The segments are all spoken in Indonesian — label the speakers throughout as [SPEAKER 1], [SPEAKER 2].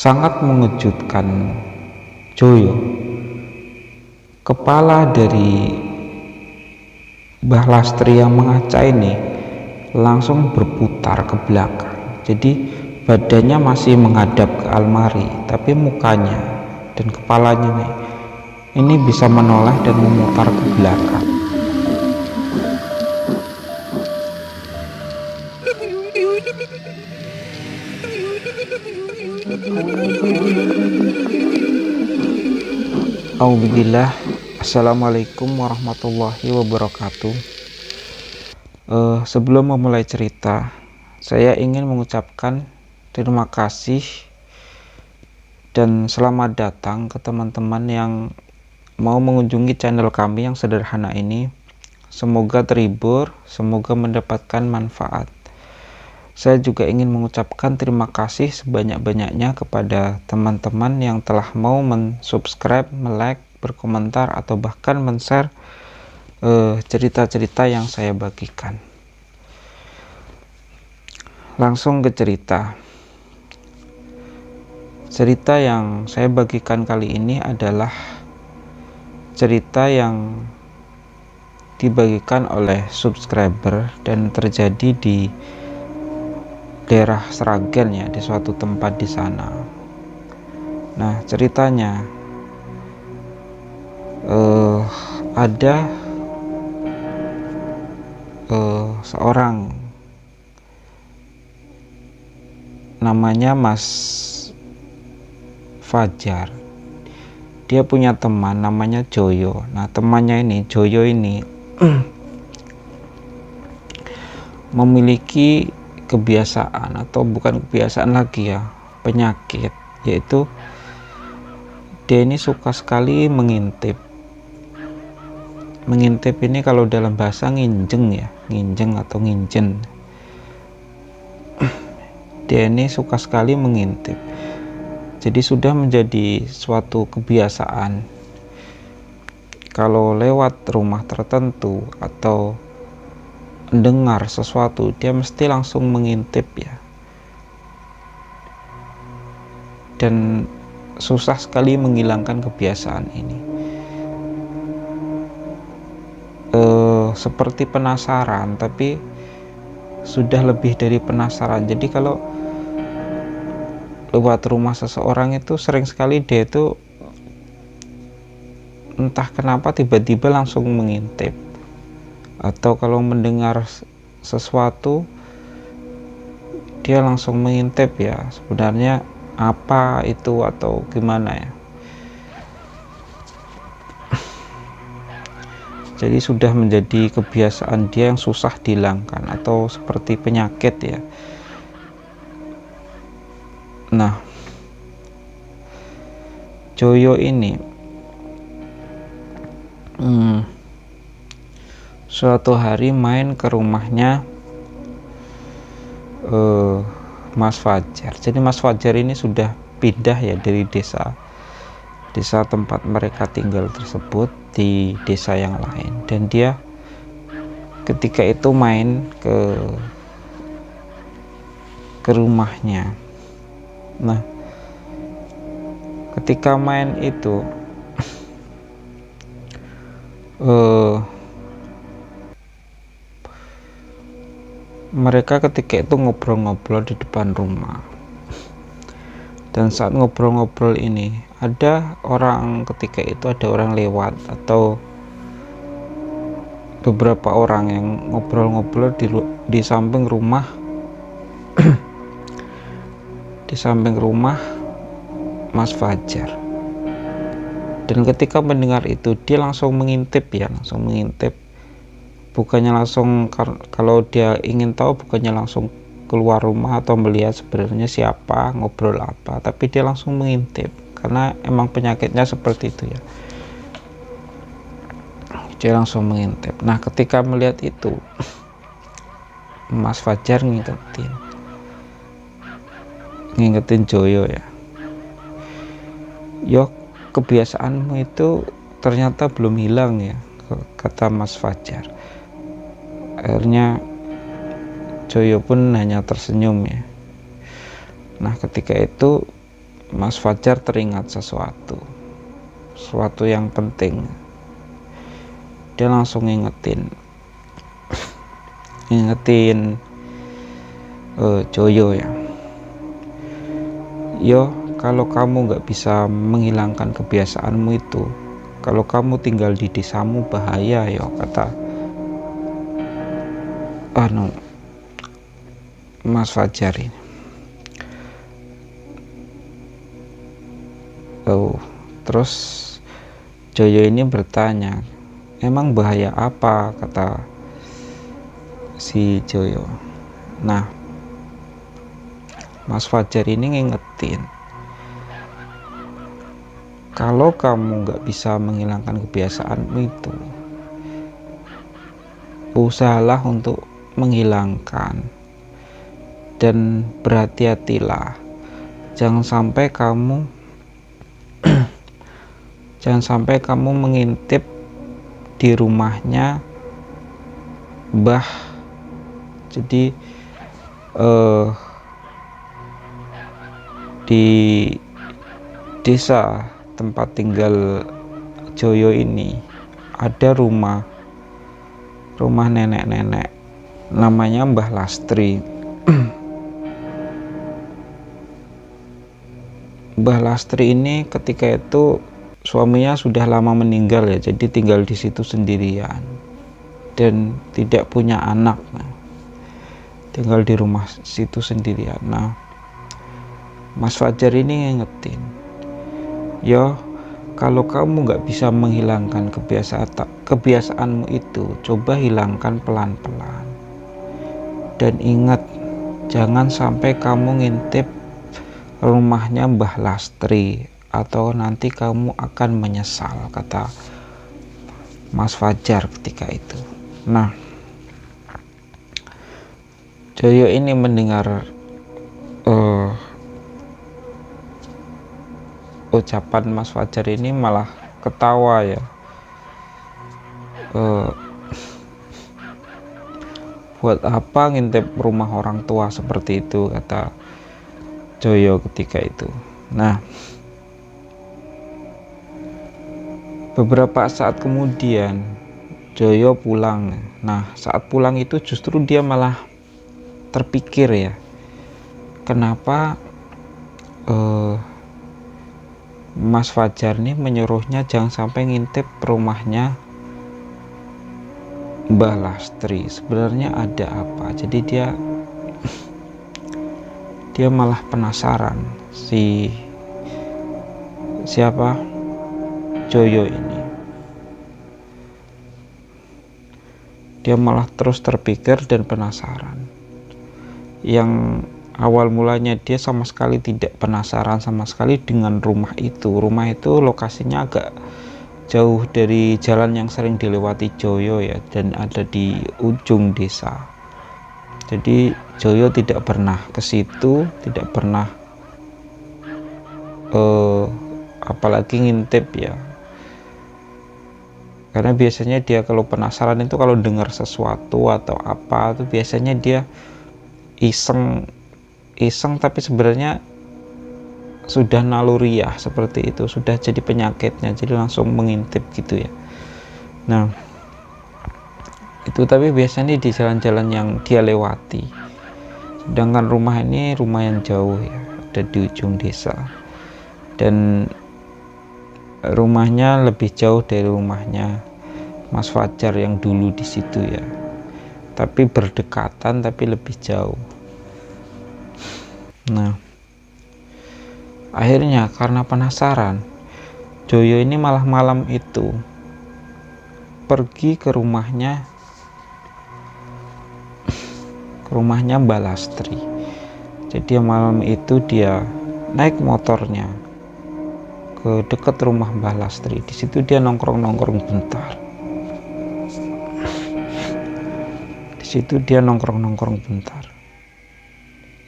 [SPEAKER 1] Sangat mengejutkan, Joyo, kepala dari Mbah Lastri yang mengaca ini langsung berputar ke belakang. Jadi badannya masih menghadap ke almari, tapi mukanya dan kepalanya ini bisa menoleh dan memutar ke belakang. Auzubillah. Assalamualaikum warahmatullahi wabarakatuh. Sebelum memulai cerita, saya ingin mengucapkan terima kasih dan selamat datang ke teman-teman yang mau mengunjungi channel kami yang sederhana ini. Semoga terhibur, semoga mendapatkan manfaat. Saya juga ingin mengucapkan terima kasih sebanyak-banyaknya kepada teman-teman yang telah mau mensubscribe, melike, berkomentar, atau bahkan men-share cerita-cerita yang saya bagikan. Langsung ke cerita. Cerita yang saya bagikan kali ini adalah cerita yang dibagikan oleh subscriber dan terjadi di daerah Sragen ya, di suatu tempat di sana. Nah, ceritanya ada seorang namanya Mas Fajar. Dia punya teman namanya Joyo. Nah, temannya ini, Joyo ini memiliki kebiasaan, atau bukan kebiasaan lagi ya, penyakit, yaitu dia ini suka sekali mengintip. Mengintip ini kalau dalam bahasa nginjeng ya, nginjeng atau nginjen. Dia ini suka sekali mengintip. Jadi sudah menjadi suatu kebiasaan. Kalau lewat rumah tertentu atau mendengar sesuatu, dia mesti langsung mengintip ya. Dan susah sekali menghilangkan kebiasaan ini. Seperti penasaran, tapi sudah lebih dari penasaran. Jadi kalau lewat rumah seseorang itu sering sekali dia itu entah kenapa tiba-tiba langsung mengintip. Atau kalau mendengar sesuatu dia langsung mengintip ya, sebenarnya apa itu atau gimana ya. Jadi sudah menjadi kebiasaan dia yang susah dihilangkan, atau seperti penyakit ya. Nah, Joyo ini suatu hari main ke rumahnya Mas Fajar. Jadi Mas Fajar ini sudah pindah ya dari desa tempat mereka tinggal tersebut di desa yang lain, dan dia ketika itu main ke rumahnya. Nah, ketika main itu mereka ketika itu ngobrol-ngobrol di depan rumah. Dan saat ngobrol-ngobrol ini ada orang, ketika itu ada orang lewat, atau beberapa orang yang ngobrol-ngobrol di samping rumah di samping rumah Mas Fajar. Dan ketika mendengar itu dia langsung mengintip ya, langsung mengintip. Bukannya langsung, kalau dia ingin tahu bukannya langsung keluar rumah atau melihat sebenarnya siapa, ngobrol apa, tapi dia langsung mengintip karena emang penyakitnya seperti itu ya. Dia langsung mengintip. Nah, ketika melihat itu Mas Fajar ngingetin Joyo ya, yo kebiasaanmu itu ternyata belum hilang ya, kata Mas Fajar. Akhirnya Joyo pun hanya tersenyum ya. Nah, ketika itu Mas Fajar teringat sesuatu yang penting. Dia langsung ngingetin Joyo ya. Yo, kalau kamu nggak bisa menghilangkan kebiasaanmu itu, kalau kamu tinggal di desamu bahaya yo, kata Mas Fajar ini. Terus Joyo ini bertanya, emang bahaya apa, kata si Joyo. Nah, Mas Fajar ini ngingetin, kalau kamu nggak bisa menghilangkan kebiasaanmu itu, usahalah untuk menghilangkan, dan berhati-hatilah, jangan sampai kamu mengintip di rumahnya Mbah. Jadi di desa tempat tinggal Joyo ini ada rumah nenek-nenek namanya Mbah Lastri. Mbah Lastri ini ketika itu suaminya sudah lama meninggal ya, jadi tinggal di situ sendirian dan tidak punya anak. Tinggal di rumah situ sendirian. Nah, Mas Fajar ini ngingetin, yo, kalau kamu nggak bisa menghilangkan kebiasaanmu itu, coba hilangkan pelan-pelan. Dan ingat, jangan sampai kamu ngintip rumahnya Mbah Lastri, atau nanti kamu akan menyesal, kata Mas Fajar ketika itu. Nah, Joyo ini mendengar ucapan Mas Fajar ini malah ketawa ya. Buat apa ngintip rumah orang tua seperti itu, kata Joyo ketika itu. Nah, beberapa saat kemudian Joyo pulang. Nah, saat pulang itu justru dia malah terpikir ya, kenapa Mas Fajar nih menyuruhnya jangan sampai ngintip rumahnya Mbah Lastri. Sebenarnya ada apa? Jadi dia malah penasaran, siapa Joyo ini. Dia malah terus terpikir dan penasaran. Yang awal mulanya dia sama sekali tidak penasaran sama sekali dengan rumah itu. Rumah itu lokasinya agak jauh dari jalan yang sering dilewati Joyo ya, dan ada di ujung desa. Jadi Joyo tidak pernah ke situ, tidak pernah apalagi ngintip ya. Karena biasanya dia kalau penasaran itu kalau dengar sesuatu atau apa itu biasanya dia iseng tapi sebenarnya sudah naluriah seperti itu, sudah jadi penyakitnya, jadi langsung mengintip gitu ya. Nah, itu tapi biasanya di jalan-jalan yang dia lewati. Sedangkan rumah ini rumah yang jauh ya, ada di ujung desa, dan rumahnya lebih jauh dari rumahnya Mas Fajar yang dulu di situ ya, tapi berdekatan tapi lebih jauh. Nah, akhirnya karena penasaran, Joyo ini malah malam itu pergi ke rumahnya Mbah Lastri. Jadi malam itu dia naik motornya ke dekat rumah Mbah Lastri. Di situ dia nongkrong bentar.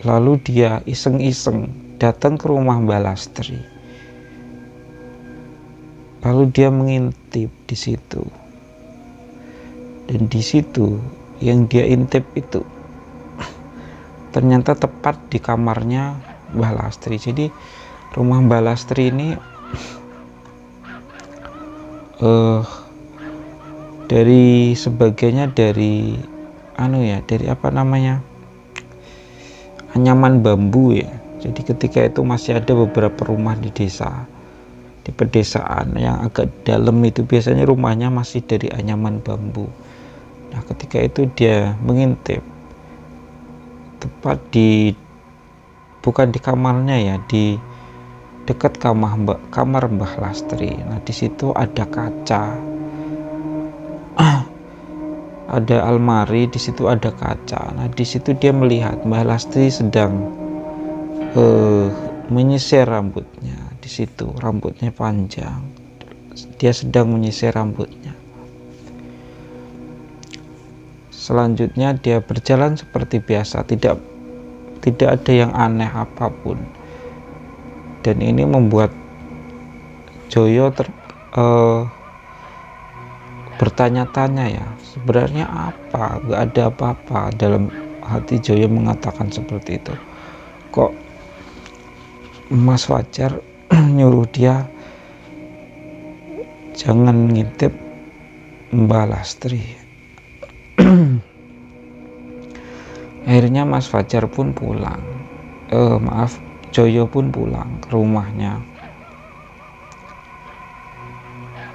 [SPEAKER 1] Lalu dia iseng-iseng datang ke rumah Mbah Lastri. Lalu dia mengintip di situ. Dan di situ yang dia intip itu ternyata tepat di kamarnya Mbah Lastri. Jadi Rumah Mbak Lastri ini dari sebagainya dari dari apa namanya, anyaman bambu ya. Jadi ketika itu masih ada beberapa rumah di desa, di pedesaan yang agak dalam itu biasanya rumahnya masih dari anyaman bambu. Nah ketika itu dia mengintip tepat bukan di kamarnya ya, di dekat kamar Mbah Lastri. Nah di situ ada kaca, ada almari, di situ ada kaca. Nah di situ dia melihat Mbah Lastri sedang menyisir rambutnya. Di situ rambutnya panjang, dia sedang menyisir rambutnya. Selanjutnya dia berjalan seperti biasa, tidak ada yang aneh apapun. Dan ini membuat Joyo bertanya-tanya ya, sebenarnya apa? Gak ada apa-apa. Dalam hati Joyo mengatakan seperti itu. Kok Mas Fajar nyuruh dia jangan ngintip Mbak Lastri. Akhirnya Mas Fajar pun pulang. Joyo pun pulang ke rumahnya.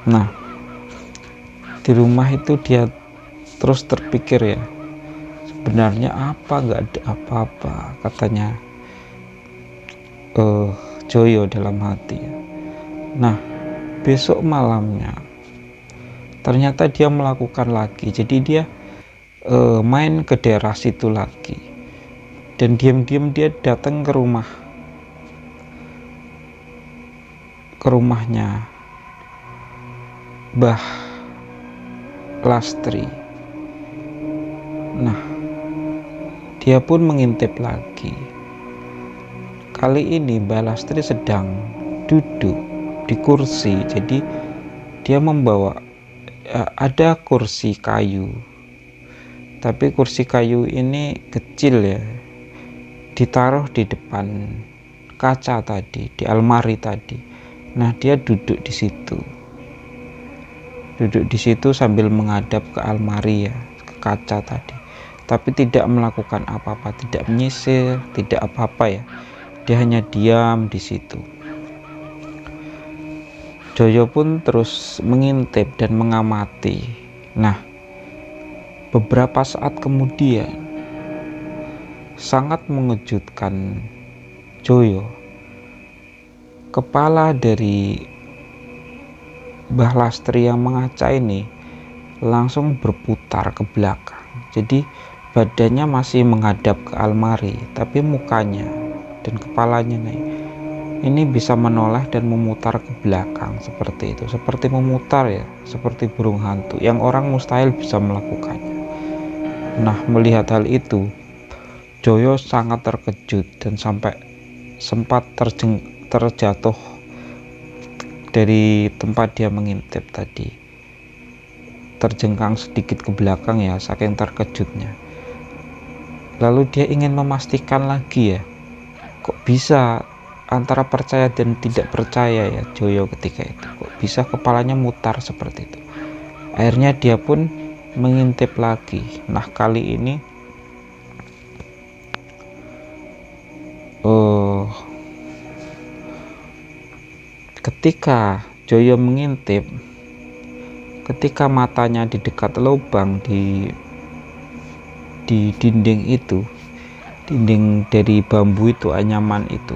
[SPEAKER 1] Nah, di rumah itu dia terus terpikir ya, sebenarnya apa, gak ada apa-apa, katanya Joyo dalam hati. Nah besok malamnya ternyata dia melakukan lagi. Jadi dia main ke daerah situ lagi, dan diam-diam dia datang ke rumahnya Mbah Lastri. Nah dia pun mengintip lagi. Kali ini Mbak Lastri sedang duduk di kursi. Jadi dia membawa ada kursi kayu, tapi kursi kayu ini kecil ya, ditaruh di depan kaca tadi, di almari tadi. Nah dia duduk di situ sambil menghadap ke almari ya, ke kaca tadi, tapi tidak melakukan apa-apa, tidak menyisir, tidak apa-apa ya. Dia hanya diam di situ. Joyo pun terus mengintip dan mengamati. Nah, beberapa saat kemudian, sangat mengejutkan Joyo, kepala dari Mbah Lastri yang mengaca ini langsung berputar ke belakang. Jadi badannya masih menghadap ke almari, tapi mukanya dan kepalanya ini bisa menoleh dan memutar ke belakang seperti itu, seperti memutar ya, seperti burung hantu yang orang mustahil bisa melakukannya. Nah melihat hal itu, Joyo sangat terkejut dan sampai sempat terjatuh dari tempat dia mengintip tadi, terjengkang sedikit ke belakang ya, saking terkejutnya. Lalu dia ingin memastikan lagi ya, kok bisa antara percaya dan tidak percaya ya Joyo ketika itu, kok bisa kepalanya mutar seperti itu. Akhirnya dia pun mengintip lagi. Nah kali ini ketika Joyo mengintip, ketika matanya di dekat lubang di dinding itu, dinding dari bambu itu, anyaman itu,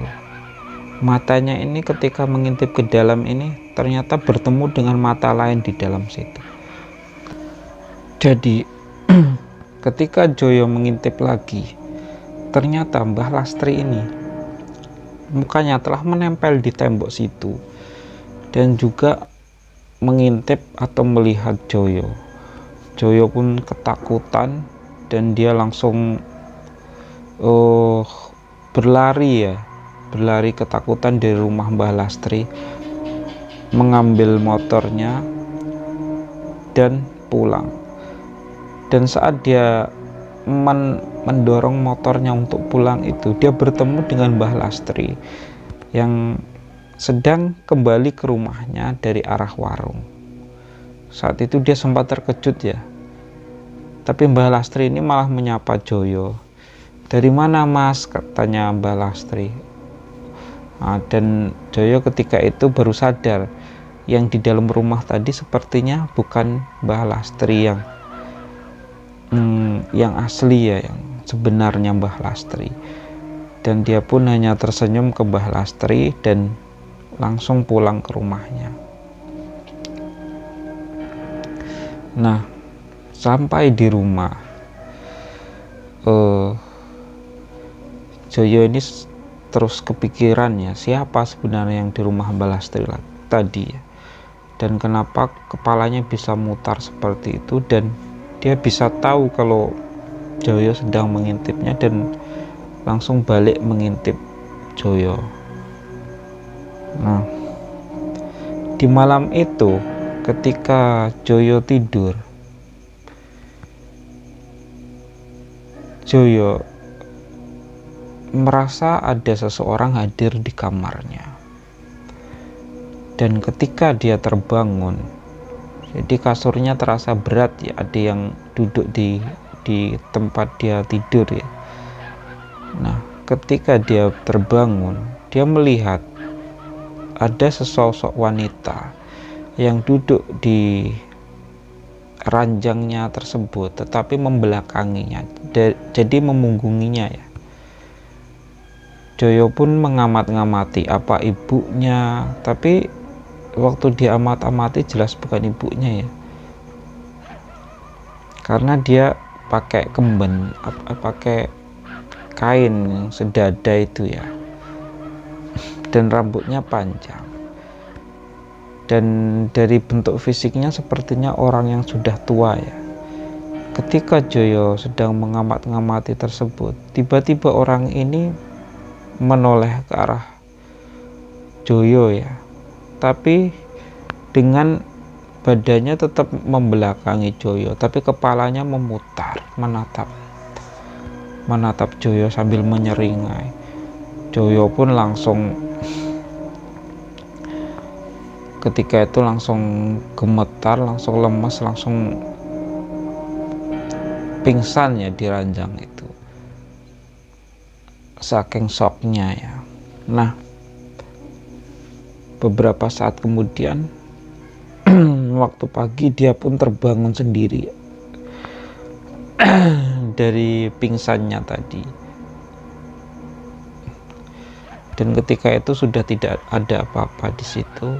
[SPEAKER 1] matanya ini ketika mengintip ke dalam ini ternyata bertemu dengan mata lain di dalam situ. Jadi ketika Joyo mengintip lagi, ternyata Mbah Lastri ini mukanya telah menempel di tembok situ dan juga mengintip atau melihat Joyo. Joyo pun ketakutan dan dia langsung berlari ketakutan dari rumah Mbah Lastri, mengambil motornya dan pulang. Dan saat dia mendorong motornya untuk pulang itu, dia bertemu dengan Mbah Lastri yang sedang kembali ke rumahnya dari arah warung. Saat itu dia sempat terkejut ya, tapi Mbah Lastri ini malah menyapa Joyo. "Dari mana Mas?" katanya Mbah Lastri. Dan Joyo ketika itu baru sadar yang di dalam rumah tadi sepertinya bukan Mbah Lastri yang asli ya, yang sebenarnya Mbah Lastri. Dan dia pun hanya tersenyum ke Mbah Lastri dan langsung pulang ke rumahnya. Nah, sampai di rumah, Joyo ini terus kepikiran ya, siapa sebenarnya yang di rumah Mbah Lastri tadi ya, dan kenapa kepalanya bisa mutar seperti itu, dan dia bisa tahu kalau Joyo sedang mengintipnya dan langsung balik mengintip Joyo. Nah, di malam itu ketika Joyo tidur, Joyo merasa ada seseorang hadir di kamarnya. Dan ketika dia terbangun, jadi kasurnya terasa berat ya, ada yang duduk di tempat dia tidur ya. Nah, ketika dia terbangun, dia melihat ada sesosok wanita yang duduk di ranjangnya tersebut, tetapi membelakanginya, jadi memunggunginya ya. Joyo pun mengamat-ngamati apa ibunya, tapi waktu dia amat-amati jelas bukan ibunya ya, karena dia pakai kemben, pakai kain yang sedada itu ya, dan rambutnya panjang, dan dari bentuk fisiknya sepertinya orang yang sudah tua ya. Ketika Joyo sedang mengamat-ngamati tersebut, tiba-tiba orang ini menoleh ke arah Joyo ya, tapi dengan badannya tetap membelakangi Joyo, tapi kepalanya memutar menatap Joyo sambil menyeringai. Joyo pun langsung ketika itu langsung gemetar, langsung lemas, langsung pingsan ya di ranjang itu, saking shocknya ya. Nah, beberapa saat kemudian waktu pagi dia pun terbangun sendiri dari pingsannya tadi, dan ketika itu sudah tidak ada apa-apa di situ,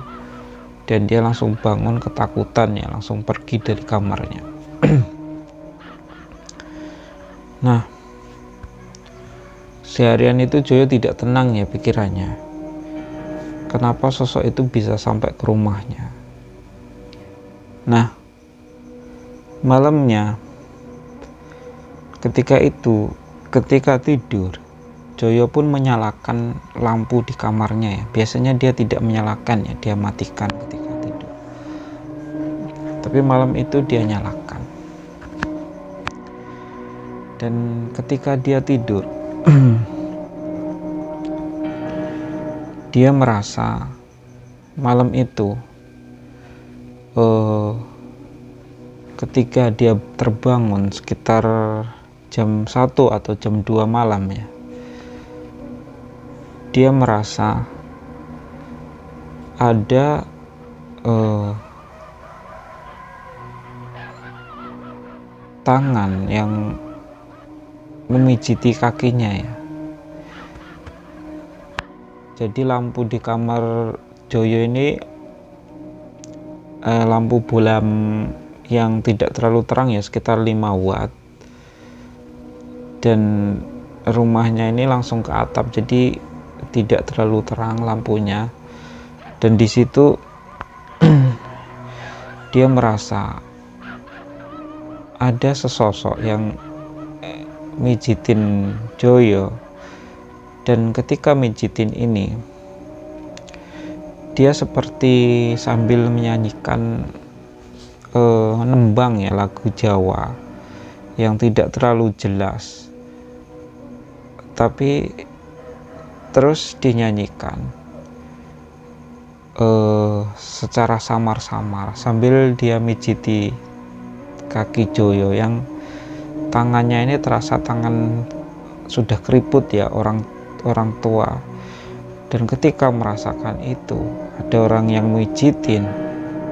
[SPEAKER 1] dan dia langsung bangun ketakutan ya, langsung pergi dari kamarnya. Nah, seharian itu Joyo tidak tenang ya pikirannya, kenapa sosok itu bisa sampai ke rumahnya. Nah, malamnya ketika tidur, Joyo pun menyalakan lampu di kamarnya ya. Biasanya dia tidak menyalakan ya, dia matikan ketika tidur, tapi malam itu dia nyalakan. Dan ketika dia tidur, dia merasa malam itu ketika dia terbangun sekitar jam 1 atau jam 2 malam ya, dia merasa ada tangan yang memijiti kakinya ya. Jadi lampu di kamar Joyo ini lampu bolam yang tidak terlalu terang ya, sekitar 5 watt, dan rumahnya ini langsung ke atap, jadi tidak terlalu terang lampunya. Dan di situ dia merasa ada sesosok yang mijitin Joyo, dan ketika mijitin ini dia seperti sambil menyanyikan nembang ya, lagu Jawa yang tidak terlalu jelas, tapi terus dinyanyikan. secara samar-samar sambil dia mijiti kaki Joyo yang tangannya ini terasa tangan sudah keriput ya, orang tua. Dan ketika merasakan itu, ada orang yang mijitin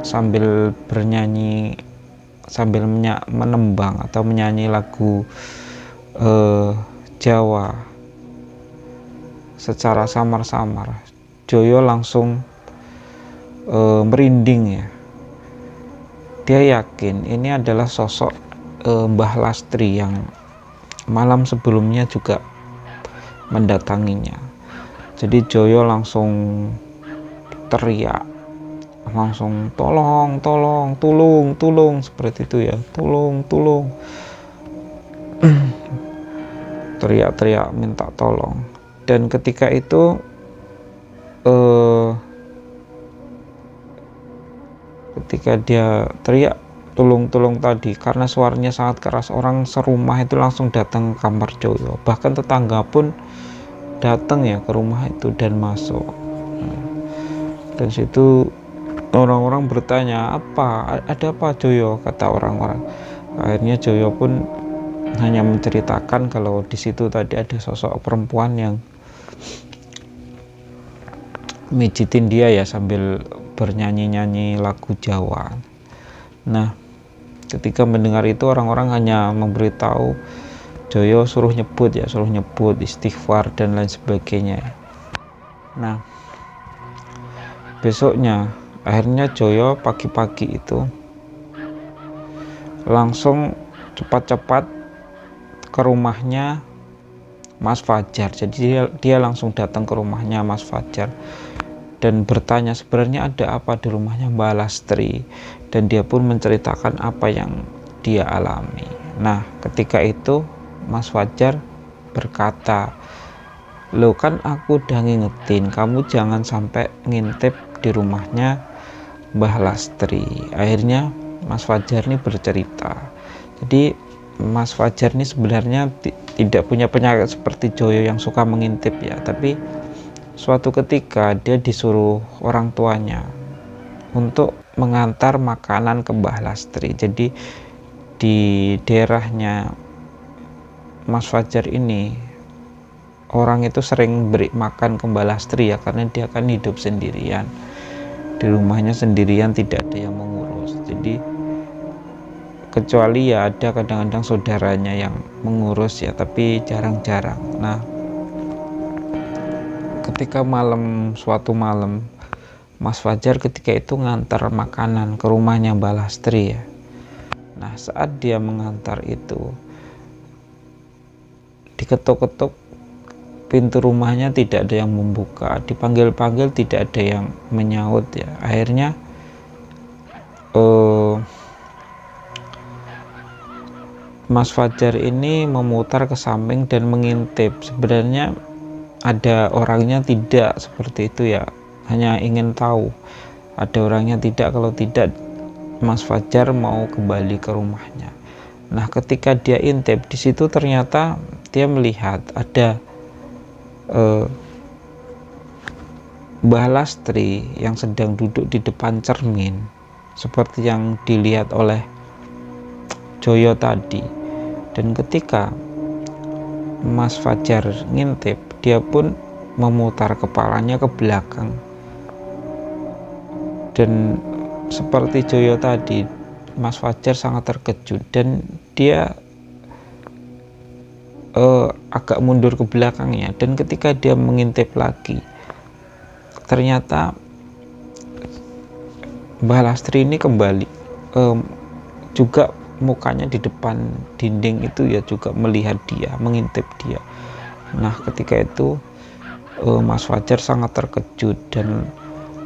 [SPEAKER 1] sambil bernyanyi, sambil menembang atau menyanyi lagu Jawa secara samar-samar. Joyo langsung merinding ya. Dia yakin ini adalah sosok Mbah Lastri yang malam sebelumnya juga mendatanginya. Jadi Joyo langsung teriak, langsung tolong, tulung seperti itu ya, tulung. Teriak-teriak minta tolong. Dan ketika itu ketika dia teriak tulung tadi, karena suaranya sangat keras, orang serumah itu langsung datang ke kamar Joyo. Bahkan tetangga pun datang ya ke rumah itu dan masuk. Dan situ orang-orang bertanya, ada apa Joyo, kata orang-orang. Akhirnya Joyo pun hanya menceritakan kalau di situ tadi ada sosok perempuan yang mijitin dia ya sambil bernyanyi-nyanyi lagu Jawa. Nah, ketika mendengar itu orang-orang hanya memberitahu Joyo suruh nyebut, istighfar dan lain sebagainya. Nah, besoknya akhirnya Joyo pagi-pagi itu langsung cepat-cepat ke rumahnya Mas Fajar. Jadi dia langsung datang ke rumahnya Mas Fajar dan bertanya sebenarnya ada apa di rumahnya Mbak Lastri, dan dia pun menceritakan apa yang dia alami. Nah, ketika itu Mas Fajar berkata, "Loh, kan aku udah ngingetin kamu jangan sampai ngintip di rumahnya Mbah Lastri." Akhirnya Mas Fajar ini bercerita. Jadi Mas Fajar ini sebenarnya tidak punya penyakit seperti Joyo yang suka mengintip ya, tapi suatu ketika dia disuruh orang tuanya untuk mengantar makanan ke Mbah Lastri. Jadi di daerahnya Mas Fajar ini orang itu sering beri makan ke Mbah Lastri ya, karena dia kan hidup sendirian di rumahnya sendirian, tidak ada yang mengurus. Jadi kecuali ya ada kadang-kadang saudaranya yang mengurus ya, tapi jarang-jarang. Nah, ketika suatu malam Mas Fajar ketika itu ngantar makanan ke rumahnya Mbak Lastri ya. Nah, saat dia mengantar itu diketuk-ketuk pintu rumahnya, tidak ada yang membuka, dipanggil-panggil tidak ada yang menyaut ya. Akhirnya Mas Fajar ini memutar ke samping dan mengintip. Sebenarnya ada orangnya tidak, seperti itu ya, hanya ingin tahu ada orangnya tidak. Kalau tidak, Mas Fajar mau kembali ke rumahnya. Nah, ketika dia intip di situ ternyata dia melihat ada Mbah Lastri yang sedang duduk di depan cermin seperti yang dilihat oleh Joyo tadi. Dan ketika Mas Fajar ngintip, dia pun memutar kepalanya ke belakang. Dan seperti Joyo tadi, Mas Fajar sangat terkejut dan dia agak mundur ke belakangnya. Dan ketika dia mengintip lagi, ternyata Mbah Lastri ini kembali juga mukanya di depan dinding itu ya, juga melihat dia, mengintip dia. Nah, ketika itu Mas Fajar sangat terkejut dan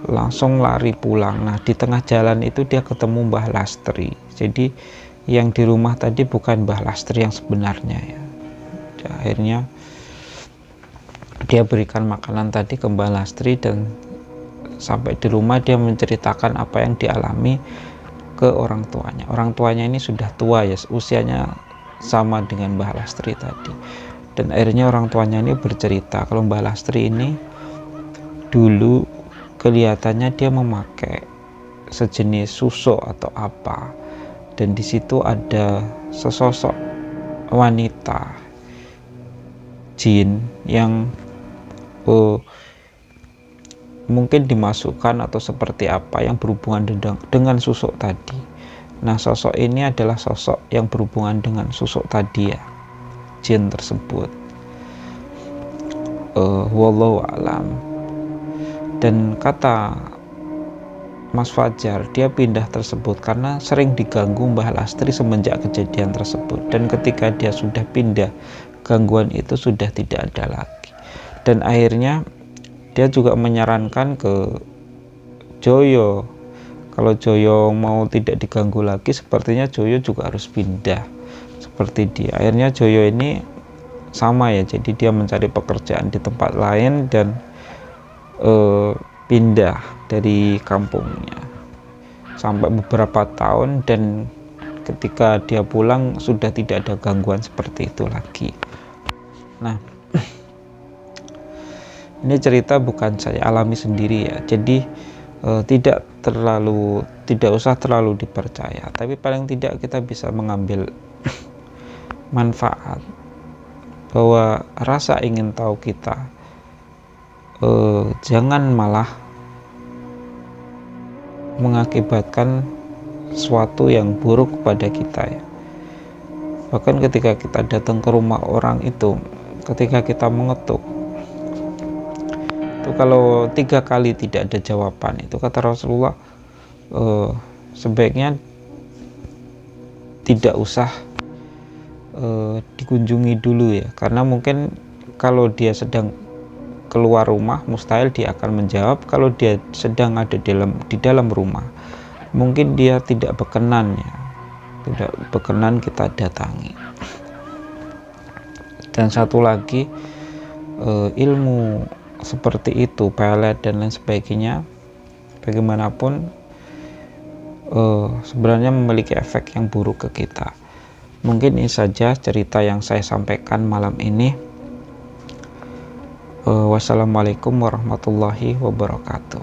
[SPEAKER 1] langsung lari pulang. Nah, di tengah jalan itu dia ketemu Mbah Lastri. Jadi yang di rumah tadi bukan Mbah Lastri yang sebenarnya ya. Akhirnya dia berikan makanan tadi ke Mbah Lastri, dan sampai di rumah dia menceritakan apa yang dialami ke orang tuanya. Orang tuanya ini sudah tua ya, usianya sama dengan Mbah Lastri tadi. Dan akhirnya orang tuanya ini bercerita kalau Mbah Lastri ini dulu kelihatannya dia memakai sejenis susuk atau apa, dan di situ ada sesosok wanita jin yang mungkin dimasukkan atau seperti apa yang berhubungan dengan susuk tadi. Nah, sosok ini adalah sosok yang berhubungan dengan susuk tadi ya, jin tersebut. Wallahu a'lam. Dan kata Mas Fajar, dia pindah tersebut karena sering diganggu Mbah Lastri semenjak kejadian tersebut, dan ketika dia sudah pindah, gangguan itu sudah tidak ada lagi. Dan akhirnya dia juga menyarankan ke Joyo, kalau Joyo mau tidak diganggu lagi, sepertinya Joyo juga harus pindah seperti dia. Akhirnya Joyo ini sama ya, jadi dia mencari pekerjaan di tempat lain dan pindah dari kampungnya sampai beberapa tahun, dan ketika dia pulang sudah tidak ada gangguan seperti itu lagi. Nah, ini cerita bukan saya alami sendiri ya, jadi tidak usah terlalu dipercaya, tapi paling tidak kita bisa mengambil manfaat bahwa rasa ingin tahu kita jangan malah mengakibatkan sesuatu yang buruk kepada kita ya. Bahkan ketika kita datang ke rumah orang itu, ketika kita mengetuk itu, kalau 3 kali tidak ada jawaban, itu kata Rasulullah sebaiknya tidak usah dikunjungi dulu ya, karena mungkin kalau dia sedang keluar rumah mustahil dia akan menjawab. Kalau dia sedang ada di dalam rumah, mungkin dia tidak berkenan ya, tidak berkenan kita datangi. Dan satu lagi, ilmu seperti itu, pelet dan lain sebagainya, bagaimanapun sebenarnya memiliki efek yang buruk ke kita. Mungkin ini saja cerita yang saya sampaikan malam ini. Wassalamualaikum warahmatullahi wabarakatuh.